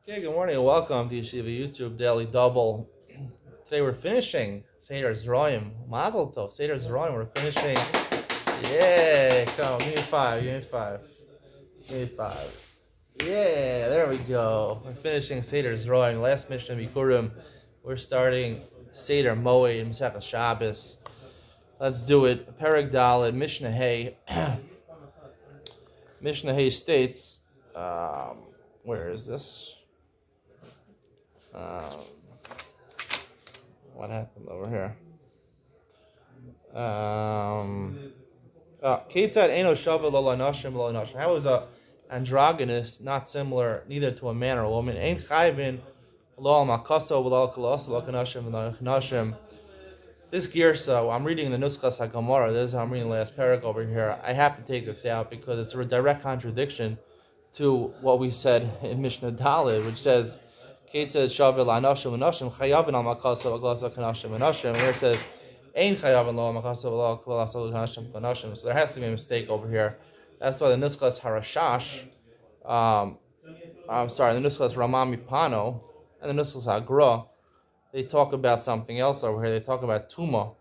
Okay, good morning and welcome to Yeshiva YouTube Daily Double. Today we're finishing Seder Zroim. Mazel Tov, Seder Zroim. We're finishing. Yeah, come on, give me five, give me five. Give me five. Yeah, there we go. We're finishing Seder Zroim. Last mission of Bikurim. We're starting Seder Moed in Masechah Shabbos. Let's do it. Perek Daled, Mishnah Hay. Mishnah Hay states, where is this? What happened over here? Ketzad eno shava lo lanashim lo lanashim. How is a androgynous not similar neither to a man or a woman? Ein chayvin lo makaso lo kalaso lo kanashim lo kanashim. This girsa, I'm reading the Nuschas HaGemara. This is how I'm reading the last parak over here. I have to take this out because it's a direct contradiction to what we said in Mishnah Daled, which says Ketzad shava lo lanashim lanashim chayavin al makaso lo kalaso kanashim lanashim. Where it says Ein chayavin lo makaso lo kalaso lo kanashim lanashim. So there has to be a mistake over here. That's why the Nuschas Harashash, the Nuschas Ramami Pano and the Nuschas Hagra, they talk about something else over here. They talk about Tuma.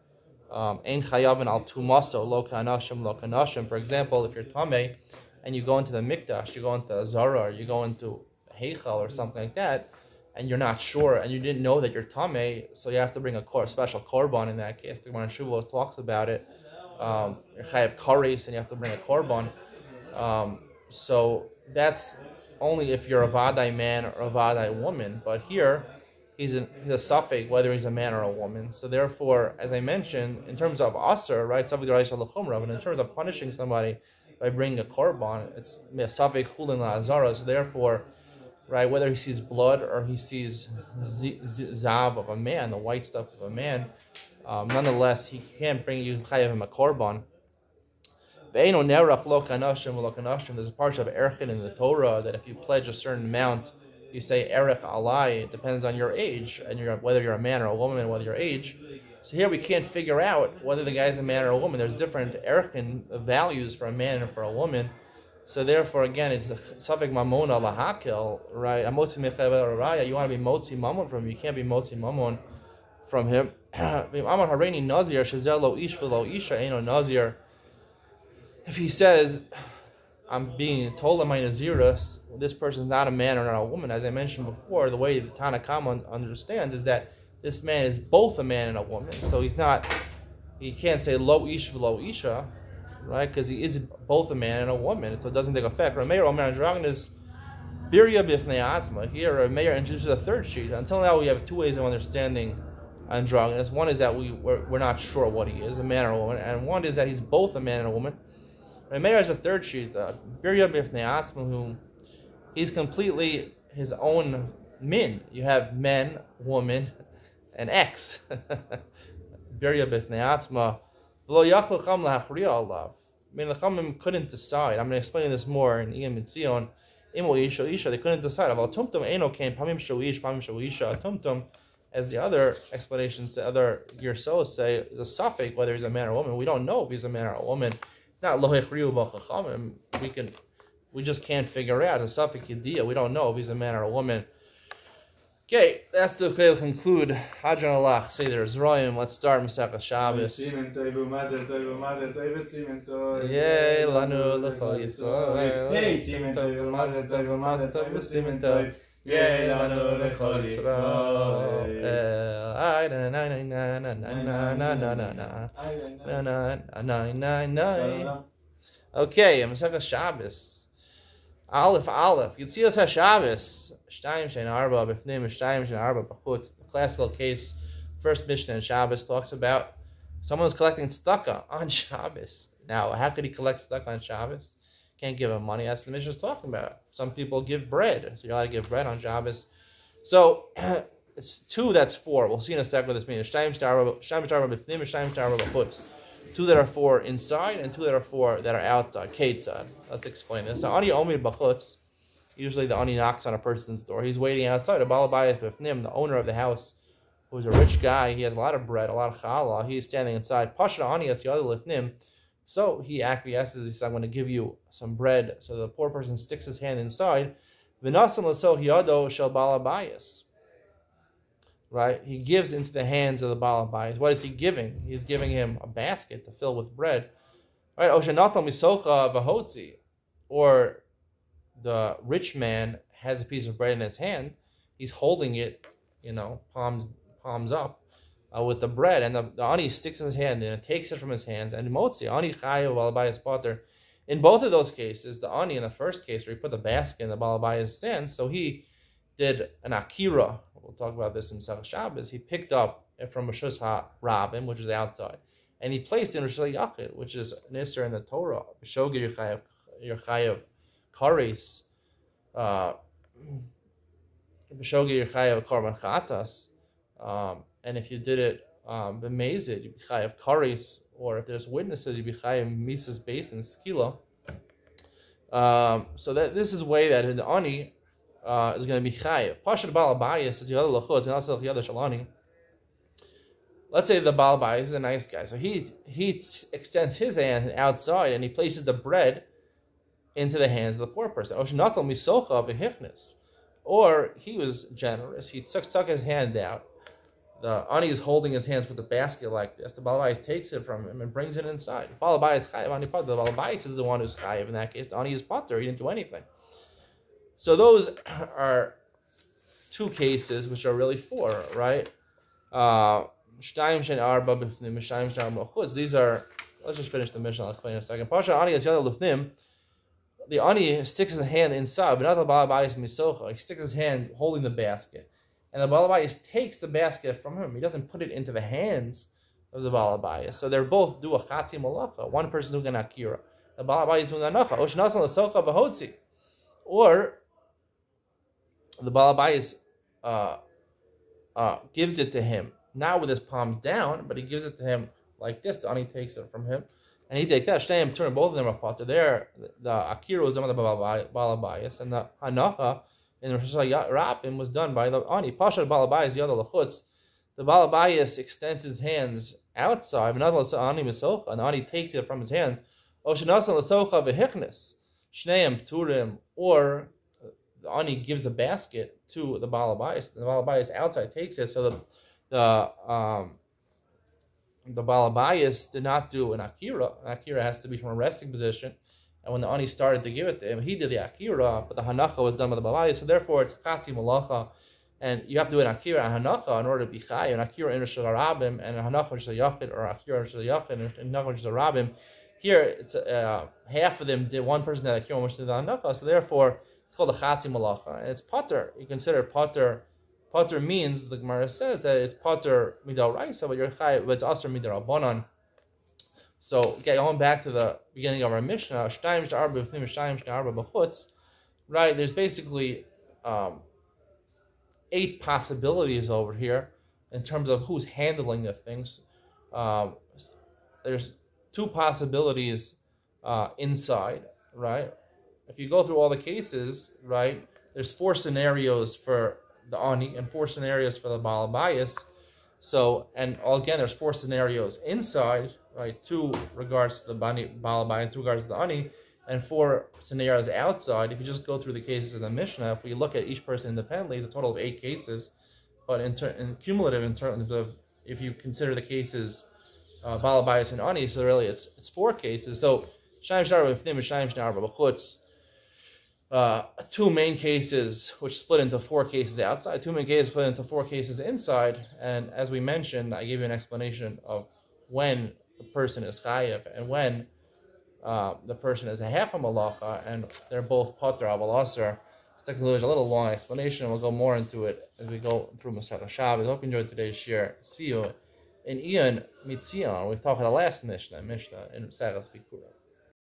Ein chayavin al tumaso lo kanashim lo kanashim. For example, if you're Tameh and you go into the Mikdash, you go into the Zara, or you go into Heichal or something like that, and you're not sure, and you didn't know that you're Tameh, so you have to bring a special korban in that case. The Gemara Shabbos talks about it. You're chayav kares, and you have to bring a korban. So that's only if you're a vadai man or a vadai woman. But here, he's a suffix whether he's a man or a woman. So therefore, as I mentioned, in terms of asr, right, suffix d'oraisa l'chumra, but in terms of punishing somebody by bringing a korban, it's a suffix chulin la'azara. So therefore, right, whether he sees blood or he sees zav of a man, the white stuff of a man, nonetheless, he can't bring you chayav him a korban. There's a part of erchin in the Torah that if you pledge a certain amount, you say erech alai. It depends on your age and whether you're a man or a woman, whether your age. So here we can't figure out whether the guy's a man or a woman. There's different erchin values for a man and for a woman. So therefore, again, it's the suffix mamona lahakil, right? You want to be motzi mamon from him. You can't be motzi mamon from him. If he says, I'm being told in my Nazirus, this person's not a man or not a woman, as I mentioned before, the way the Tanakh understands is that this man is both a man and a woman. So he can't say lo ish v'lo isha, right? Because he is both a man and a woman, so it doesn't take effect. Rameir Omer Androgynous Birya Bifnei Atzma. Here, Rameir introduces a third sheet. Until now, we have two ways of understanding androgynous. One is that we're not sure what he is, a man or a woman, and one is that he's both a man and a woman. Rameir has a third sheet, Birya Bifnei Atzma, who he's completely his own min. You have men, woman, and X. Birya Bifnei Atzma. V'lo yachlu cham lahachriya alav. I mean, the Chamim couldn't decide. I'm going to explain this more in Iyam Mitzion. Imo isha isha, they couldn't decide. Aval tumtum eno came pamim shoish, pamim shoisha. Tumtum, as the other explanations, the other Yersos say, the suffix, whether he's a man or a woman, we don't know if he's a man or a woman. Not lo hechriu b'chachamim. We just can't figure out a suffix yediyah. We don't know if he's a man or a woman. Okay, that's the way to conclude. Hadran alach Seder Zroim. Let's start Masechah Shabbos. Yay lanu l'chol Yisrael. Yay lanu l'chol Yisrael. Okay, Masechah Shabbos. Aleph. Yitzias HaShabbos. Shtayim shein arba b'fnim, shtayim shein arba b'chutz. The classical case, first Mishnah in Shabbos talks about someone who's collecting tzedakah on Shabbos. Now, how could he collect tzedakah on Shabbos? Can't give him money. That's what the Mishnah is talking about. Some people give bread, so you're allowed to give bread on Shabbos. So it's two. That's four. We'll see in a second what this means. Shtayim shein arba b'fnim, shtayim shein arba b'chutz. Two that are for inside and two that are for that are outside. Ketzad. Let's explain this. So ani omi b'chutz. Usually the ani knocks on a person's door. He's waiting outside. A balabayas b'fnim, the owner of the house, who's a rich guy. He has a lot of bread, a lot of challah. He's standing inside. Pasha ani as yadu lifnim. So he acquiesces. He says, I'm going to give you some bread. So the poor person sticks his hand inside. V'nasan l'soch yado shel balabayas. Right? He gives into the hands of the balabayas. What is he giving? He's giving him a basket to fill with bread. Right? Oshenatal misocha v'hotzi. Or the rich man has a piece of bread in his hand. He's holding it, palms up, with the bread, and the ani sticks in his hand and takes it from his hands. And motzi ani chayav balabayas pater. In both of those cases, the ani in the first case where he put the basket in the balabayas' hands, so he did an akira. We'll talk about this in Shabbos. He picked up it from Rishus HaRabim, which is outside, and he placed it in Rishus HaYachid, which is an Isser in the Torah. B'shogeg your chayav kares. B'shogeg your chayav korban chatas. And if you did it b'mezid, you'd be chayav kares, or if there's witnesses, you'd be chayav misas based in skila. So that this is a way that the ani is going to be chayiv. Pashat balabayas is yada lachut and also yada shalani. Let's say the balabayas is a nice guy, so he extends his hand outside and he places the bread into the hands of the poor person. Oshnatal misocha v'hichnis, or he was generous. He stuck his hand out. The ani is holding his hands with the basket like this. The balabayas takes it from him and brings it inside. Balabayas chayiv ani pater. The balabayas is the one who's chayiv in that case. The ani is pater. He didn't do anything. So those are two cases, which are really four, right? These are. Let's just finish the mission. I'll explain in a second. Pasha ani is yada lufnim. The ani sticks his hand inside, but not the balabayas misocha. He sticks his hand holding the basket, and the balabayas takes the basket from him. He doesn't put it into the hands of the balabayas. So they're both do a chati malacha. One person doing an akira. The balabayas doing an anacha. Oshnasan l'socha v'hotzi. Or the balabayas gives it to him, not with his palms down, but he gives it to him like this. The ani takes it from him, and he takes that. Shteim turn, both of them are pater. There, the akira was done by the balabayas, and the hanacha in Rishus HaRabim was done by the ani. Pashat balabayas yada lachutz. The balabayas extends his hands outside, and the ani takes it from his hands. Oshenasan l'socha v'hichnis. Shneim turim, or the ani gives the basket to the balabayas. The balabayas outside takes it, so the balabayas did not do an akira. An akira has to be from a resting position, and when the ani started to give it to him, he did the akira, but the hanacha was done by the balabayas. So therefore, it's chati malacha, and you have to do an akira and hanacha in order to be chay. An akira in Rishus HaRabim, and a hanacha in Rishus HaYachid, or akira in Rishus HaYachid, and hanacha in Rishus HaRabim. Here, it's half of them did, one person did akira, one person did the hanacha, so therefore it's called a chati malacha, and it's pater. You consider pater. Pater means, the Gemara says that it's pater midoraisa, but you're chay, but it's also midorabanan. So going back to the beginning of our Mishnah, right? There's basically 8 possibilities over here in terms of who's handling the things. There's 2 possibilities inside, right? If you go through all the cases, right, there's 4 scenarios for the ani and 4 scenarios for the balabayas. So, and again, there's 4 scenarios inside, right? 2 regards to the balabayas, 2 regards to the ani, and 4 scenarios outside. If you just go through the cases in the Mishnah, if we look at each person independently, it's a total of 8 cases. But in cumulative, in terms of, if you consider the cases balabayas and ani, so really it's 4 cases. So shayim shnar b'fnim and shayim shnar b'chutz. 2 main cases which split into 4 cases outside, 2 main cases split into 4 cases inside, and as we mentioned, I gave you an explanation of when the person is chayev and when the person is a half a malacha, and they're both pater aval aser. It's a little long explanation. We'll go more into it as we go through Masechah Shabbos. I hope you enjoyed today's share. See you in Ian Mitzion. We talked about the last Mishnah in Masechah Bikurim.